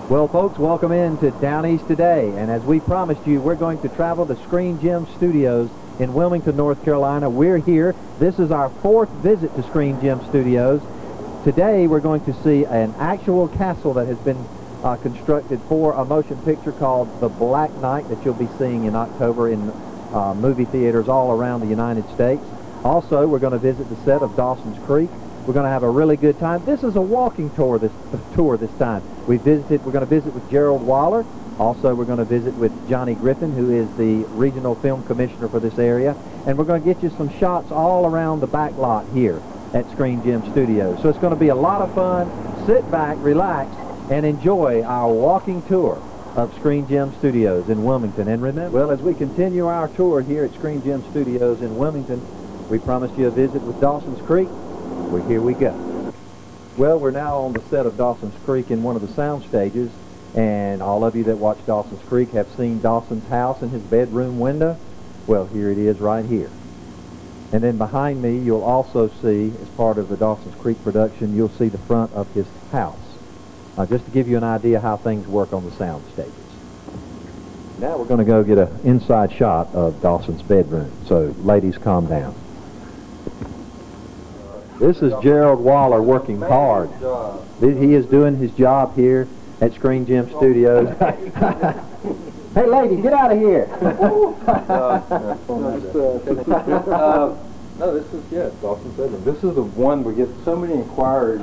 Well, folks, welcome in to Down East today. And as we promised you, we're going to travel to Screen Gem Studios in Wilmington, North Carolina. We're here. This is our 4th visit to Screen Gem Studios. Today, we're going to see an actual castle that has been constructed for a motion picture called The Black Knight that you'll be seeing in October in movie theaters all around the United States. Also, we're going to visit the set of Dawson's Creek. We're going to have a really good time. This is a walking tour this time. We're going to visit with Gerald Waller. Also, we're going to visit with Johnny Griffin, who is the regional film commissioner for this area. And we're going to get you some shots all around the back lot here at Screen Gem Studios. So it's going to be a lot of fun. Sit back, relax, and enjoy our walking tour of Screen Gem Studios in Wilmington. And remember, well, as we continue our tour here at Screen Gem Studios in Wilmington, we promised you a visit with Dawson's Creek. Well, here we go. Well, we're now on the set of Dawson's Creek in one of the sound stages, and all of you that watch Dawson's Creek have seen Dawson's house and his bedroom window. Well, here it is right here. And then behind me, you'll also see, as part of the Dawson's Creek production, you'll see the front of his house. Just to give you an idea how things work on the sound stages. Now we're going to go get an inside shot of Dawson's bedroom. So, ladies, calm down. This is Gerald Waller working hard. He is doing his job here at Screen Gem Studios. Hey, lady, get out of here! No, this is, Dawson's bedroom. This is the one we get so many inquiries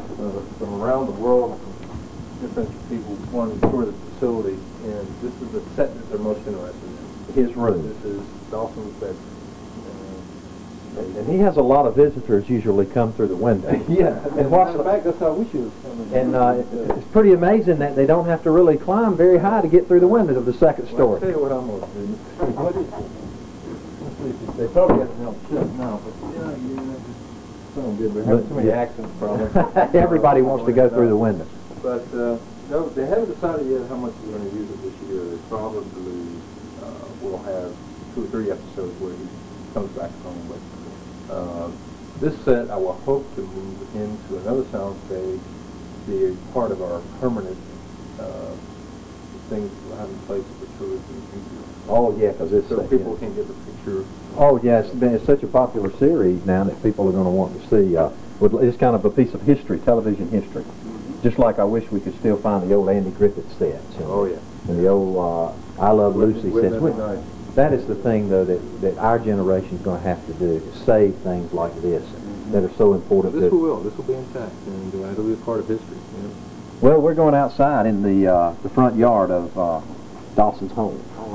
from around the world, from different people wanting to tour the facility, and this is the set that they're most interested in. His room. This is Dawson's bedroom. And he has a lot of visitors usually come through the window. Yeah, and matter of fact, that's how we should have come in. And it's pretty amazing that they don't have to really climb very high to get through the windows of the second story. I'll tell you what I'm going to do. What is it? They probably have to help shut now, but sound good. We're having too many accents problems. Everybody wants to go through the window. But no, they haven't decided yet how much we're going to use it this year. They probably will have 2 or 3 episodes where he comes back home. But this set I will hope to move into another soundstage, be a part of our permanent things we'll have in place for tours in the future. Oh yeah, because it's so people can get the picture. Oh yeah, it's such a popular series now that people are going to want to see. It's kind of a piece of history, television history. Mm-hmm. Just like I wish we could still find the old Andy Griffith sets. Oh yeah. And the old I Love Lucy sets. That is the thing, though, that our generation is going to have to do, is save things like this that are so important. Well, this will be intact, and it'll be a part of history. You know? Well, we're going outside in the front yard of Dawson's home. All